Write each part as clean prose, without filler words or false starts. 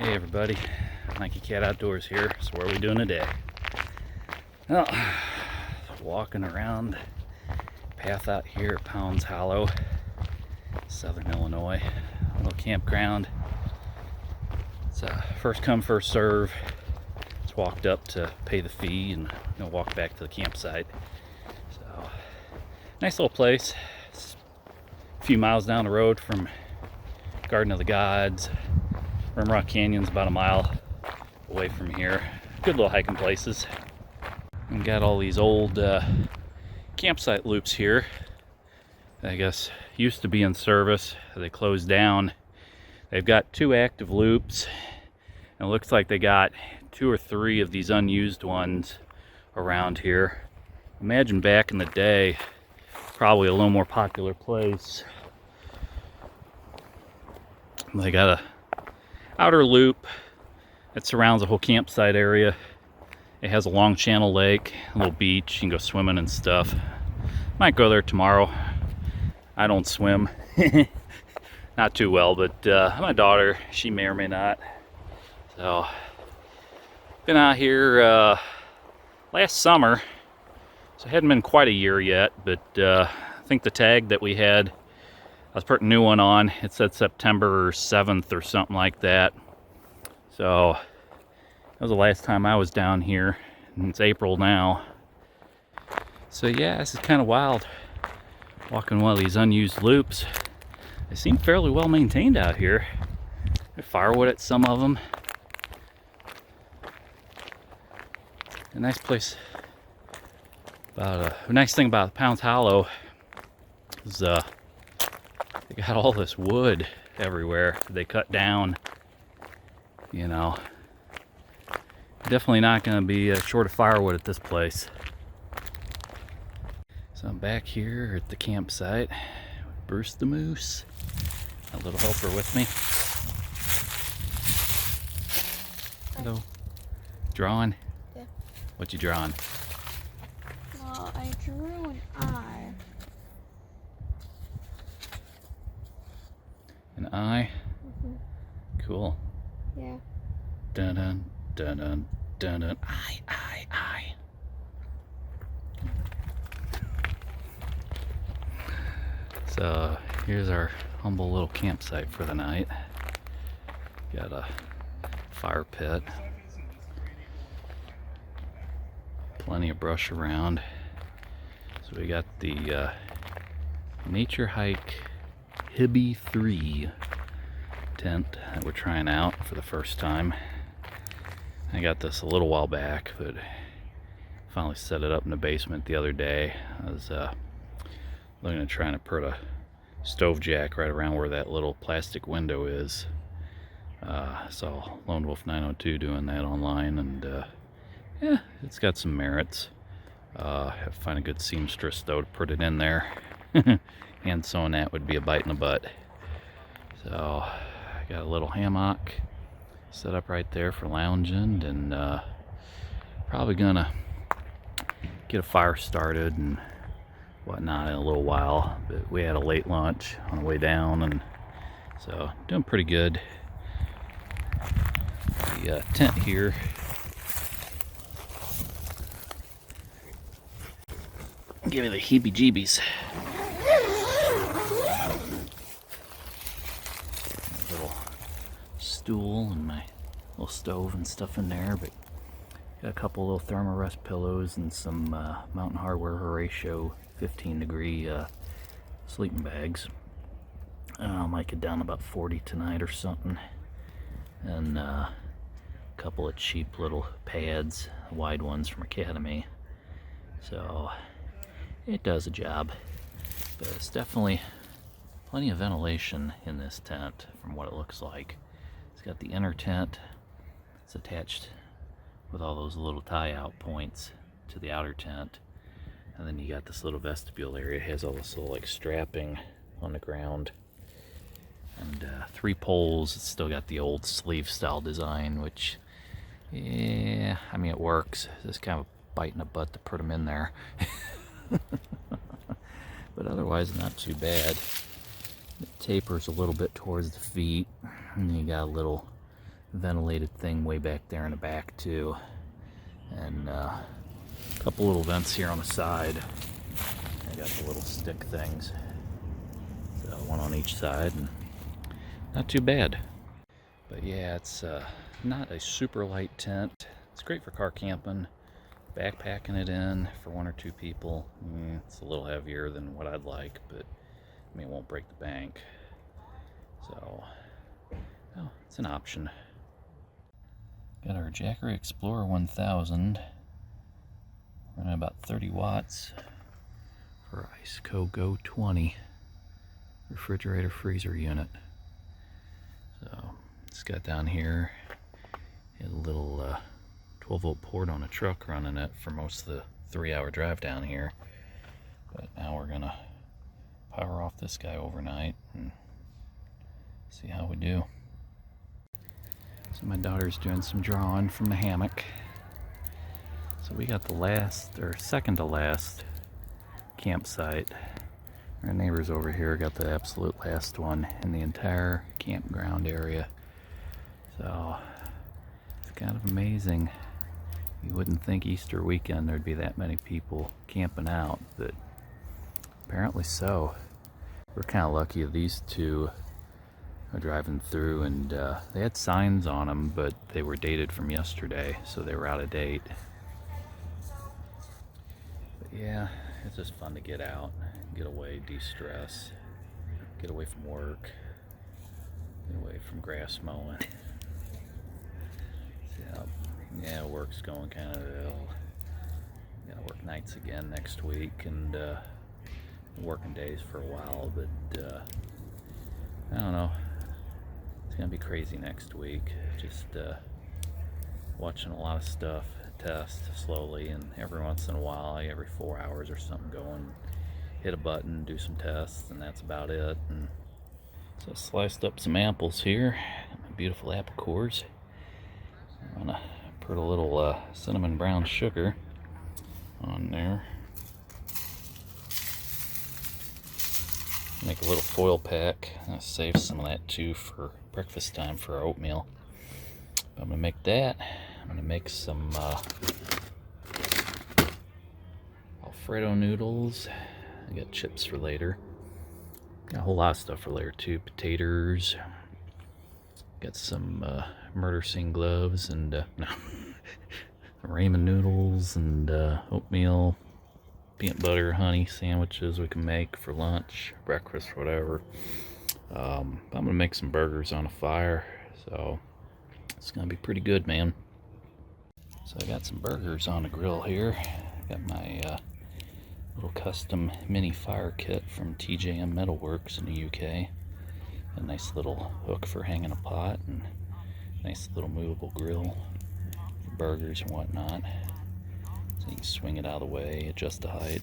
Hey everybody, Mikeycat Outdoors here. So what are we doing today? Well, walking around path out here at Pounds Hollow, Southern Illinois, a little campground. It's a first come first serve. Just walked up to pay the fee and walk back to the campsite. So nice little place. It's a few miles down the road from Garden of the Gods. Rimrock Canyon's about a mile away from here. Good little hiking places. And got all these old campsite loops here. I guess used to be in service. They closed down. They've got 2 active loops. And it looks like they got 2 or 3 of these unused ones around here. Imagine back in the day, probably a little more popular place. They got a outer loop that surrounds the whole campsite area. It has a long channel lake, a little beach. You can go swimming and stuff. Might go there tomorrow. I don't swim. Not too well, but my daughter, she may or may not. So, been out here last summer. So it hadn't been quite a year yet, but I think the tag that we had, I was putting a new one on. It said September 7th or something like that. So that was the last time I was down here, and it's April now. So yeah, this is kind of wild. Walking one of these unused loops. They seem fairly well maintained out here. There's firewood at some of them. A nice place. The nice thing about Pounds Hollow is they got all this wood everywhere they cut down. You know, definitely not going to be short of firewood at this place. So I'm back here at the campsite with Bruce the Moose, a little helper with me. Hello. Drawing? Yeah. What you drawing? Well, I drew an eye. An eye? Mm-hmm. Cool. Yeah. Dun dun dun dun dun dun. Eye. So here's our humble little campsite for the night. Got a fire pit. Plenty of brush around. So we got the NatureHike Hiby 3 tent that we're trying out for the first time. I got this a little while back, but finally set it up in the basement the other day. I was looking at trying to put a stove jack right around where that little plastic window is. Saw LoneWolf 902 doing that online, and yeah, it's got some merits. Have to find a good seamstress though to put it in there. Hand sewing that would be a bite in the butt. So I got a little hammock set up right there for lounging, and probably gonna get a fire started and whatnot in a little while. But we had a late lunch on the way down, and so doing pretty good. The tent here give me the heebie-jeebies. Little stool and my little stove and stuff in there, but got a couple little Thermarest pillows and some Mountain Hardwear Horatio 15-degree sleeping bags. I might get down about 40 tonight or something, and a couple of cheap little pads, wide ones from Academy. So it does a job, but it's definitely plenty of ventilation in this tent from what it looks like. It's got the inner tent. It's attached with all those little tie-out points to the outer tent, and then you got this little vestibule area. It has all this little like strapping on the ground, and 3 poles. It's still got the old sleeve style design, which, yeah, I mean, it works. It's kind of a bite in the butt to put them in there. But otherwise not too bad. It tapers a little bit towards the feet, and then you got a little ventilated thing way back there in the back too, and a couple little vents here on the side. I got the little stick things, so one on each side, and not too bad. But yeah, it's not a super light tent. It's great for car camping, backpacking it in for 1 or 2 people. It's a little heavier than what I'd like, but I mean, it won't break the bank. So, oh, it's an option. Got our Jackery Explorer 1000, running about 30 watts for ICECO Go20 refrigerator freezer unit. So, it's got down here a little 12-volt port on a truck running it for most of the 3-hour drive down here. But now we're gonna power off this guy overnight and see how we do. So my daughter's doing some drawing from the hammock. So we got the last, or second to last, campsite. Our neighbors over here got the absolute last one in the entire campground area. So it's kind of amazing. You wouldn't think Easter weekend there'd be that many people camping out, but apparently so. We're kind of lucky these two are driving through, and they had signs on them, but they were dated from yesterday, so they were out of date. But yeah, it's just fun to get out, get away, de-stress, get away from work, get away from grass mowing. Yeah, work's going kind of ill. Gotta work nights again next week, and working days for a while, but I don't know. It's gonna be crazy next week. Just watching a lot of stuff, test slowly, and every once in a while, every 4 hours or something, go and hit a button, do some tests, and that's about it. And so I sliced up some apples here, my beautiful apple cores. I'm gonna put a little cinnamon brown sugar on there. Make a little foil pack. I'll save some of that too for breakfast time for our oatmeal. I'm gonna make that. I'm gonna make some Alfredo noodles. I got chips for later. Got a whole lot of stuff for later too. Potatoes. Got some murder scene gloves and no, ramen noodles and oatmeal, peanut butter, honey sandwiches we can make for lunch, breakfast, whatever. I'm gonna make some burgers on a fire, so it's gonna be pretty good, man. So I got some burgers on the grill here. Got my little custom mini fire kit from TJM Metalworks in the UK. A nice little hook for hanging a pot, and nice little movable grill for burgers and whatnot. So you can swing it out of the way, adjust the height.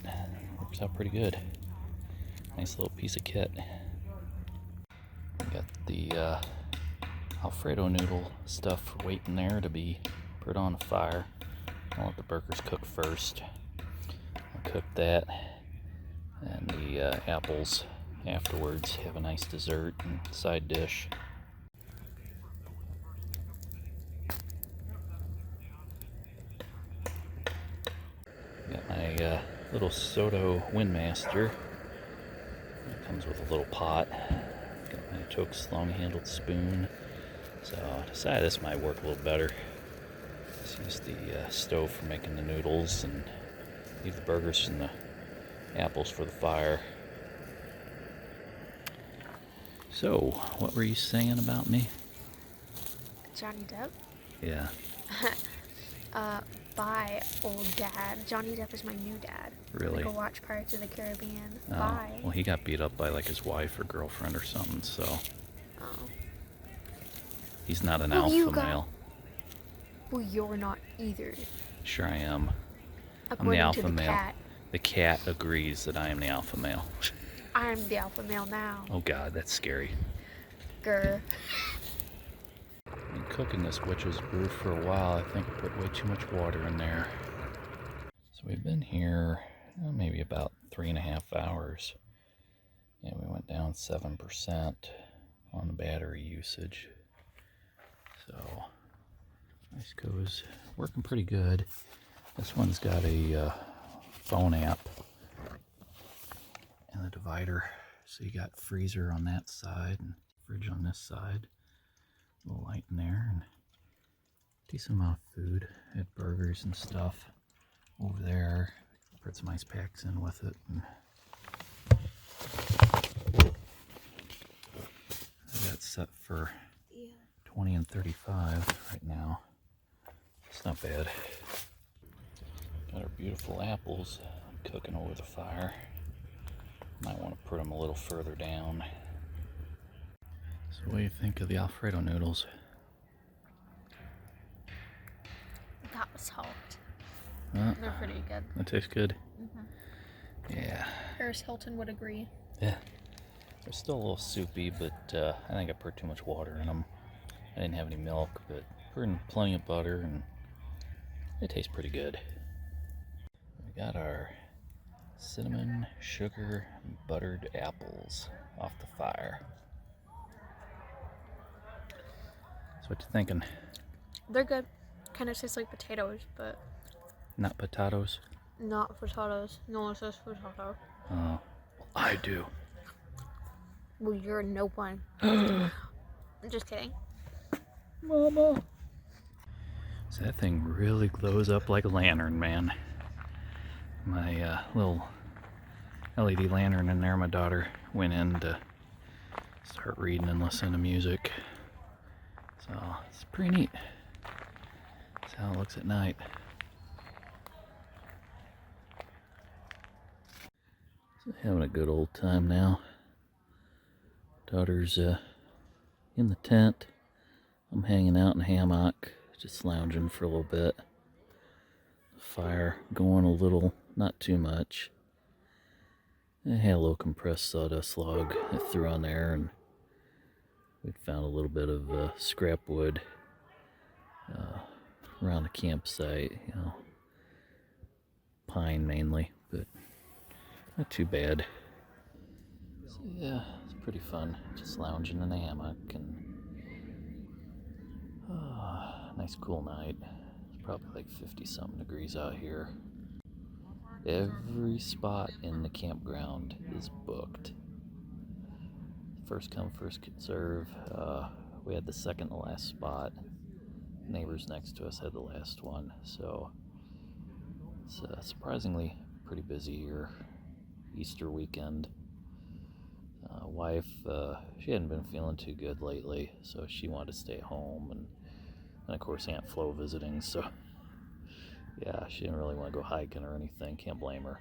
Works out pretty good. Nice little piece of kit. Got the Alfredo noodle stuff waiting there to be put on the fire. I'll let the burgers cook first. I'll cook that and the apples afterwards. Have a nice dessert and side dish. Got my little Soto Windmaster. It comes with a little pot. Got my Toke's long-handled spoon. So I decided this might work a little better. Just use the stove for making the noodles and leave the burgers and the apples for the fire. So, what were you saying about me? Johnny Depp? Yeah. Bye, old dad. Johnny Depp is my new dad. Really? Go watch Pirates of the Caribbean. Oh, Bye. well, he got beat up by like his wife or girlfriend or something, so Oh. he's not an Well, alpha male. Well, you're not either. Sure I am. According I'm the alpha to the male. cat. The cat agrees that I am the alpha male. I'm the alpha male now. Oh god, that's scary. Grr. I've been cooking this witch's brew for a while. I think I put way too much water in there. So we've been here maybe about 3.5 hours. And we went down 7% on the battery usage. So ICECO is working pretty good. This one's got a phone app and a divider. So you got freezer on that side and fridge on this side. A little light in there and decent amount of food. I had burgers and stuff over there. Put some ice packs in with it. And I got set for 20 and 35 right now. It's not bad. Got our beautiful apples cooking over the fire. Might want to put them a little further down. So what do you think of the Alfredo noodles? That was hot. They're pretty good. That tastes good? Yeah. Paris Hilton would agree. Yeah. They're still a little soupy, but I think I put too much water in them. I didn't have any milk, but put in plenty of butter and they taste pretty good. We got our cinnamon, sugar, buttered apples off the fire. So what you thinking? They're good. Kind of taste like potatoes, but Not potatoes? not potatoes. No one says potato. Oh, I do. Well, you're no one. I'm just kidding. Mama. So that thing really glows up like a lantern, man. My little LED lantern in there, my daughter went in to start reading and listening to music. So it's pretty neat. That's how it looks at night. So having a good old time now. Daughter's in the tent. I'm hanging out in a hammock, just lounging for a little bit. Fire going a little, not too much. I had a little compressed sawdust log I threw on there, and we found a little bit of scrap wood around the campsite. You know, pine mainly, but not too bad. So yeah, it's pretty fun, just lounging in a hammock and nice cool night. It's probably like 50 something degrees out here. Every spot in the campground is booked. First come, first serve. We had the second to last spot. Neighbors next to us had the last one, so it's surprisingly pretty busy here. Easter weekend. Wife, she hadn't been feeling too good lately, so she wanted to stay home, and of course Aunt Flo visiting, so yeah, she didn't really want to go hiking or anything, can't blame her.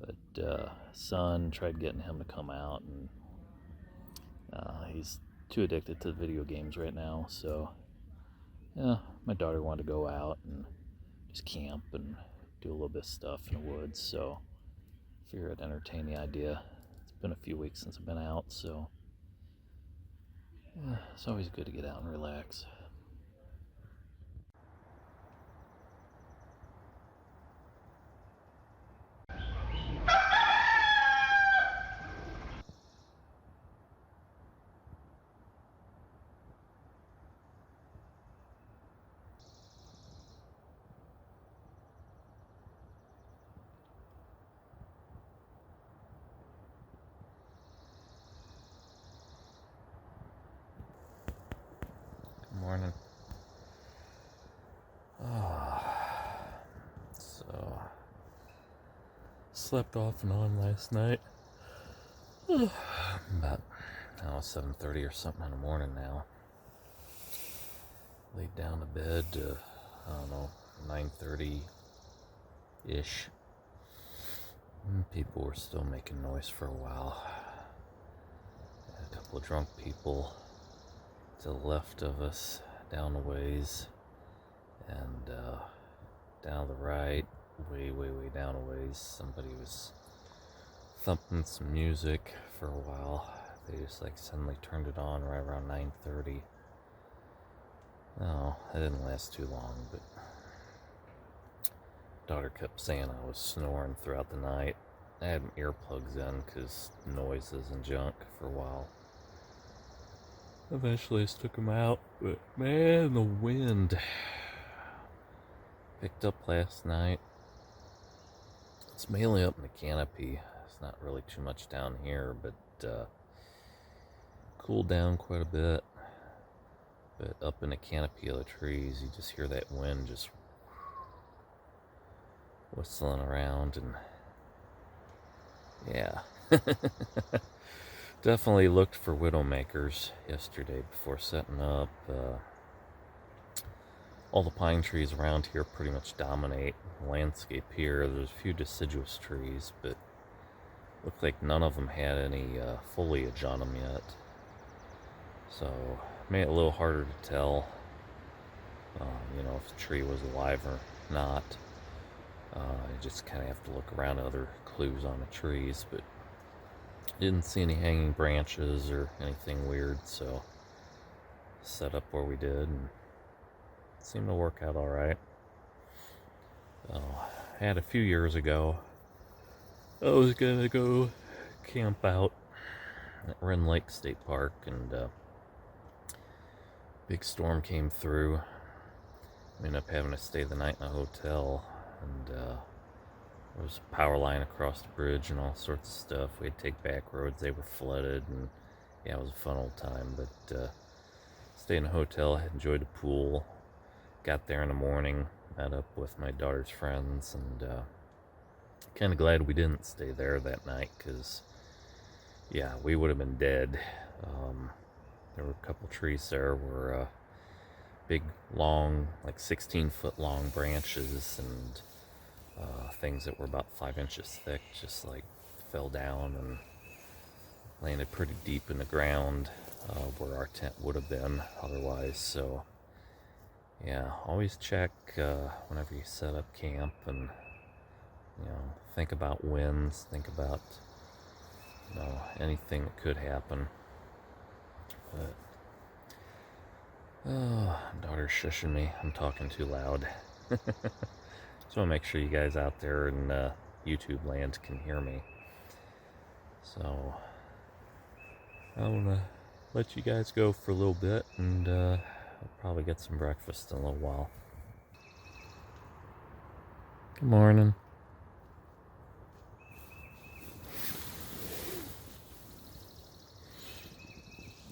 But son, tried getting him to come out, and he's too addicted to video games right now, so yeah, my daughter wanted to go out and just camp and do a little bit of stuff in the woods, so I figured I'd entertain the idea. It's been a few weeks since I've been out, so yeah, it's always good to get out and relax. Morning. So slept off and on last night. About 7:30 or something in the morning now. Laid down to bed, I don't know, 9:30 ish. People were still making noise for a while. Had a couple of drunk people to the left of us, down the ways, and down the right, way down a ways, somebody was thumping some music for a while. They just like suddenly turned it on right around 9:30. No, that didn't last too long, but daughter kept saying I was snoring throughout the night. I had earplugs in because noises and junk for a while. Eventually I just took them out, but man, the wind picked up last night. It's mainly up in the canopy. It's not really too much down here, but cooled down quite a bit. But up in the canopy of the trees, you just hear that wind just whistling around, and yeah. Definitely looked for widowmakers yesterday before setting up. All the pine trees around here pretty much dominate the landscape here. There's a few deciduous trees, but looked like none of them had any foliage on them yet. So made it a little harder to tell, if the tree was alive or not. You just kind of have to look around at other clues on the trees, but didn't see any hanging branches or anything weird, so set up where we did, and it seemed to work out all right. I had a few years ago, I was gonna go camp out at Wren Lake State Park, and big storm came through. We ended up having to stay the night in a hotel, and there was a power line across the bridge and all sorts of stuff. We had to take back roads, they were flooded, and yeah, it was a fun old time. But stayed in a hotel, enjoyed the pool, got there in the morning, met up with my daughter's friends, and kind of glad we didn't stay there that night, because yeah, we would have been dead. There were a couple trees there were big, long, like 16-foot long branches, and things that were about 5 inches thick just like fell down and landed pretty deep in the ground where our tent would have been otherwise. So yeah, always check whenever you set up camp, and think about winds, think about anything that could happen. But daughter's shushing me. I'm talking too loud. So I'll make sure you guys out there in YouTube land can hear me. So I want to let you guys go for a little bit, and I'll probably get some breakfast in a little while. Good morning.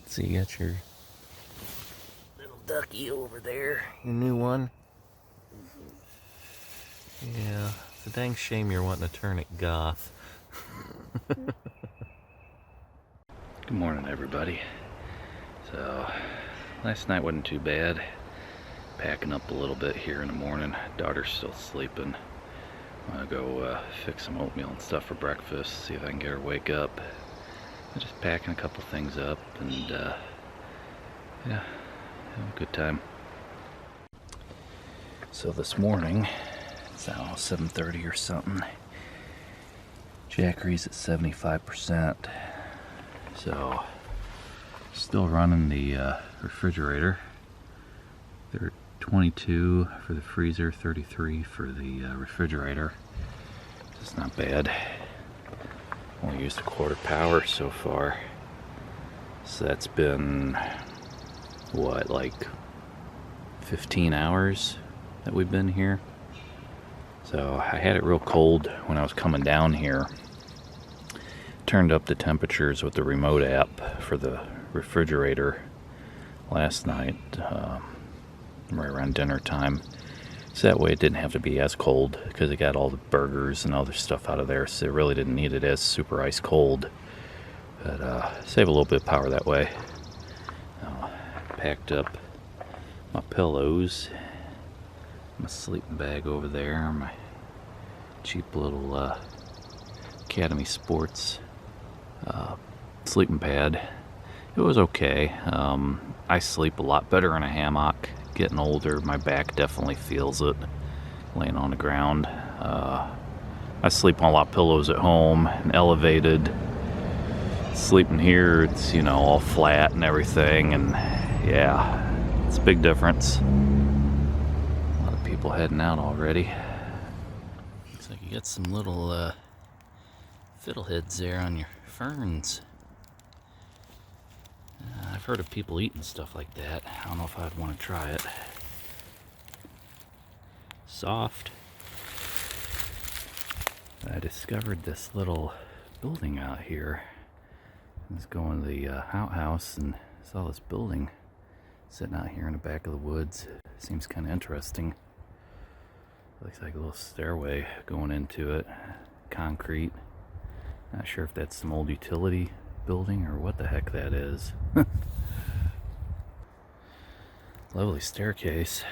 So you got your little ducky over there, your new one. Yeah, it's a dang shame you're wanting to turn it goth. Good morning, everybody. So last night wasn't too bad. Packing up a little bit here in the morning. Daughter's still sleeping. I'm gonna go fix some oatmeal and stuff for breakfast, see if I can get her to wake up. I'm just packing a couple things up, and yeah, have a good time. So this morning, it's now 7:30 or something. Jackery's at 75%. So still running the refrigerator. They're 22 for the freezer, 33 for the refrigerator. It's not bad. Only used a quarter power so far. So that's been, what, like 15 hours that we've been here. So I had it real cold when I was coming down here. Turned up the temperatures with the remote app for the refrigerator last night, right around dinner time. So that way it didn't have to be as cold, because it got all the burgers and other stuff out of there, so it really didn't need it as super ice cold. But save a little bit of power that way. Packed up my pillows, my sleeping bag over there, my cheap little Academy Sports sleeping pad. It was okay. I sleep a lot better in a hammock. Getting older, my back definitely feels it laying on the ground. I sleep on a lot of pillows at home and elevated. Sleeping here, it's all flat and everything, and yeah, it's a big difference. A lot of people heading out already. Looks like you got some little fiddleheads there on your ferns. I've heard of people eating stuff like that. I don't know if I'd want to try it. soft. I discovered this little building out here. I was going to the outhouse and saw this building sitting out here in the back of the woods. Seems kind of interesting. Looks like a little stairway going into it. Concrete. Not sure if that's some old utility building or what the heck that is. Lovely staircase.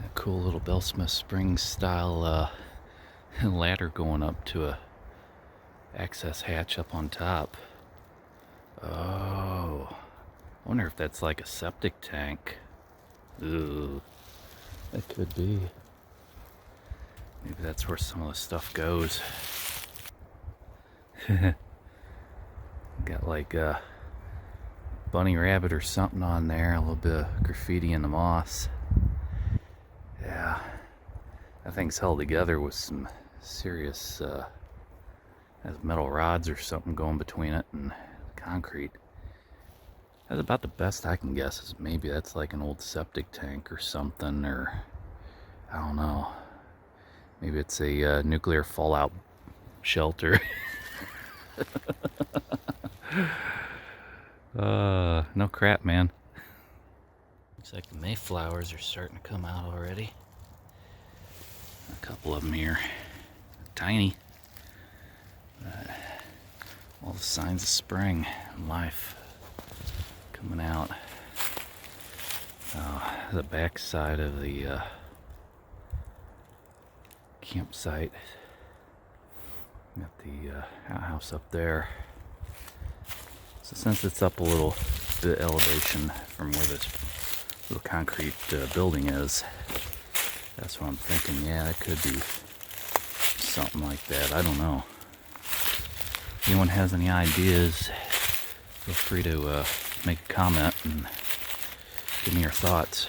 A cool little Bellsmith Springs style ladder going up to a access hatch up on top. Oh, I wonder if that's like a septic tank. Ooh, that could be. Maybe that's where some of the stuff goes. Got like a bunny rabbit or something on there, a little bit of graffiti in the moss. Yeah, that thing's held together with some serious has metal rods or something going between it and concrete. That's about the best I can guess, is maybe that's like an old septic tank or something, or I don't know. Maybe it's a nuclear fallout shelter. No crap, man. Looks like the mayflowers are starting to come out already. A couple of them here. Tiny. All the signs of spring and life coming out. The back side of the campsite. Got the outhouse up there. So since it's up a little bit elevation from where this little concrete building is, that's what I'm thinking. Yeah, it could be something like that. I don't know. If anyone has any ideas, feel free to make a comment and give me your thoughts.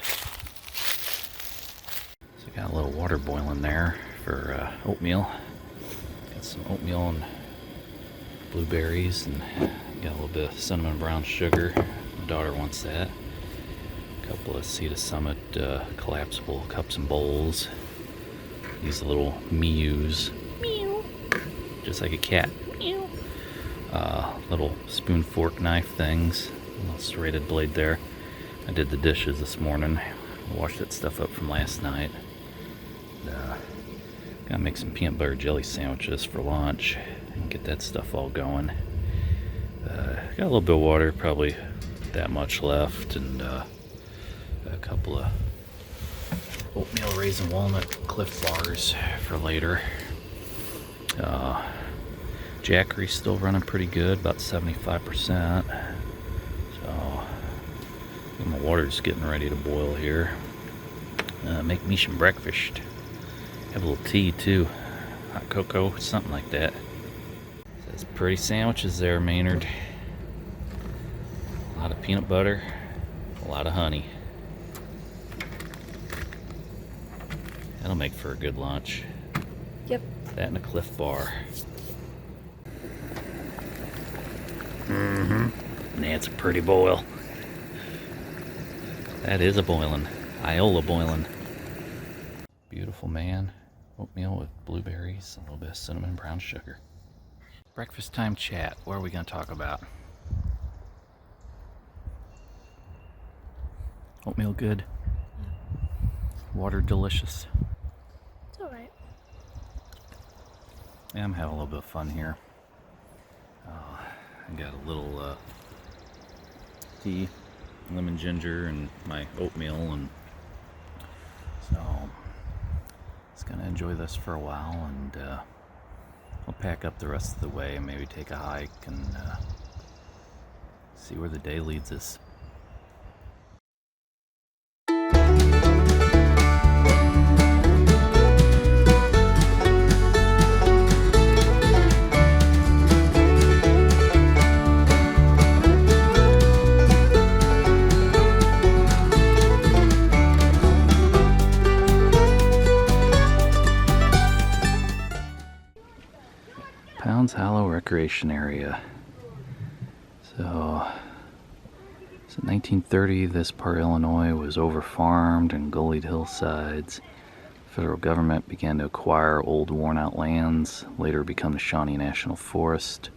So I got a little water boiling there for oatmeal. Got some oatmeal and blueberries, and got a little bit of cinnamon brown sugar. My daughter wants that. A couple of Sea to Summit collapsible cups and bowls. These little mews. Meow. Just like a cat. Meow. Little spoon, fork, knife things. A little serrated blade there. I did the dishes this morning. I washed that stuff up from last night. Gotta make some peanut butter jelly sandwiches for lunch and get that stuff all going. Got a little bit of water, probably that much left, and a couple of oatmeal raisin walnut Cliff bars for later. Jackery's still running pretty good, about 75%. So my water's getting ready to boil here. Make me some breakfast. Have a little tea too, hot cocoa, something like that. Says pretty sandwiches there, Maynard. A lot of peanut butter, a lot of honey. That'll make for a good lunch. Yep. That and a Cliff bar. Mm-hmm. That's a pretty boil. That is a boiling. Iola boiling. Beautiful, man. Oatmeal with blueberries, a little bit of cinnamon brown sugar. Breakfast time chat. What are we going to talk about? Oatmeal good. Water delicious. It's alright. Yeah, I'm having a little bit of fun here. I got a little tea, lemon ginger, and my oatmeal, and so just gonna enjoy this for a while, and I'll pack up the rest of the way and maybe take a hike and see where the day leads us. Hollow Recreation Area. So So 1930, this part of Illinois was overfarmed and gullied hillsides. The federal government began to acquire old worn-out lands, later become the Shawnee National Forest.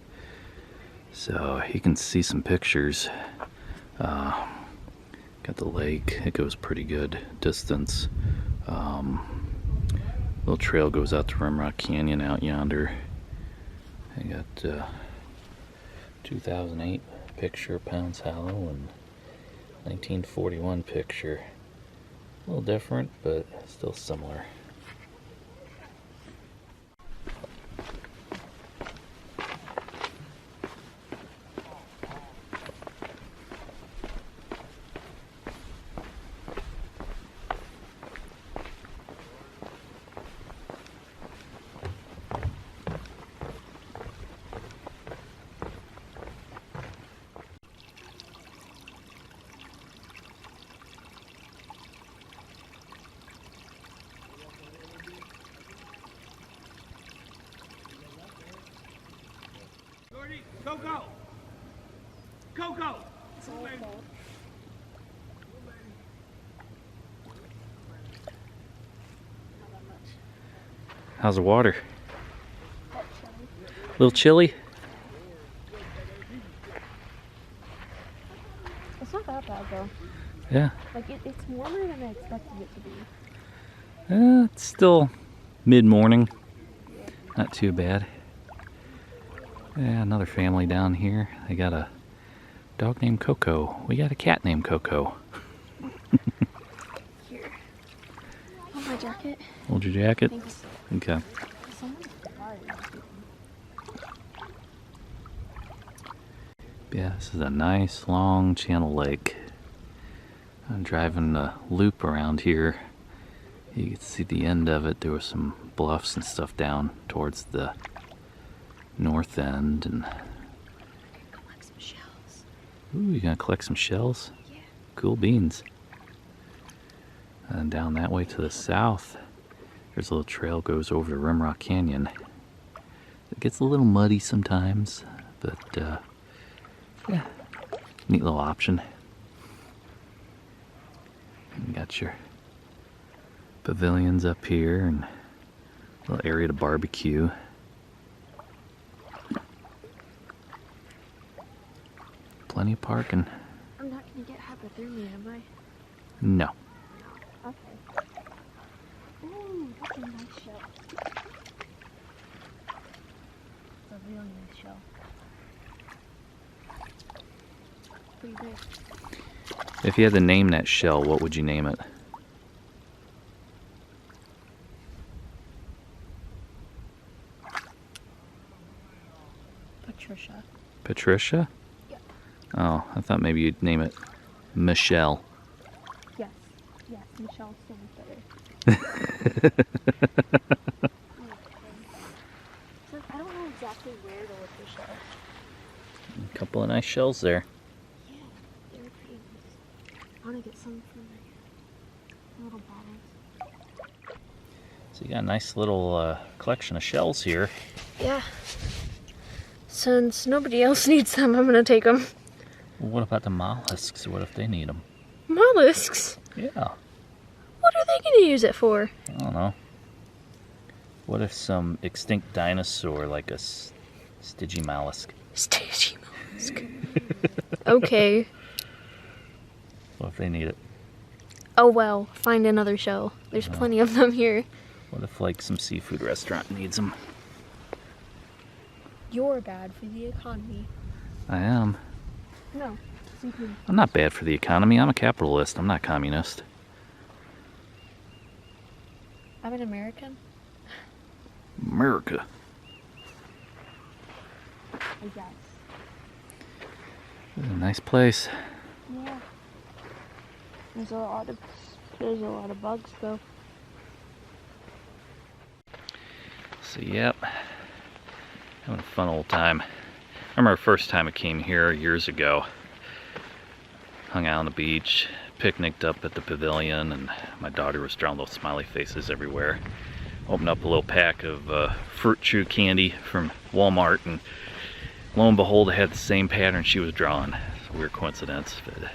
So you can see some pictures. Got the lake, it goes pretty good distance. Little trail goes out to Rimrock Canyon out yonder. I got 2008 picture, Pounds Hollow, and 1941 picture. A little different, but still similar. Go, go! Go, go! How's the water? A little chilly? It's not that bad though. Yeah. Like it's warmer than I expected it to be. It's still mid-morning. Not too bad. Yeah, another family down here. They got a dog named Coco. We got a cat named Coco. Here. Oh, my jacket. Hold your jacket? Thanks. Okay. Someone's hard. Yeah, this is a nice long channel lake. I'm driving the loop around here. You can see the end of it. There were some bluffs and stuff down towards the north end, and Collect some shells. ooh, you gonna collect some shells? Yeah. Cool beans. And down that way to the south, there's a little trail goes over to Rimrock Canyon. It gets a little muddy sometimes, but yeah, neat little option. You got your pavilions up here and a little area to barbecue. Plenty of parking. I'm not gonna get hypothermia, am I? No. Okay. Ooh, that's a nice shell. It's a really nice shell. Pretty big. If you had to name that shell, what would you name it? Patricia. Patricia? Yeah. Oh, I thought maybe you'd name it Michelle. Yes. Yes, Michelle's so much better. So I don't know exactly where to look for shells. A couple of nice shells there. Yeah, they're pretty nice. I want to get some from my little bottles. So you got a nice little collection of shells here. Yeah. Since nobody else needs them, I'm gonna take them. Well, what about the mollusks? What if they need them? Mollusks? Yeah. What are they gonna use it for? I don't know. What if some extinct dinosaur, like a Stygia mollusk? Stygia mollusk. Okay. What if they need it? Oh well, find another shell. There's plenty of them here. What if, like, some seafood restaurant needs them? You're bad for the economy. I am. No. I'm not bad for the economy. I'm a capitalist. I'm not communist. I'm an American. America. I guess. This is a nice place. Yeah. There's a lot of bugs though. So, yep. Having a fun old time. I remember the first time I came here years ago. Hung out on the beach, picnicked up at the pavilion, and my daughter was drawing little smiley faces everywhere. Opened up a little pack of fruit chew candy from Walmart, and lo and behold, it had the same pattern she was drawing. It's a weird coincidence, but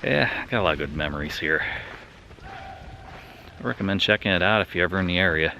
Yeah, got a lot of good memories here. I recommend checking it out if you're ever in the area.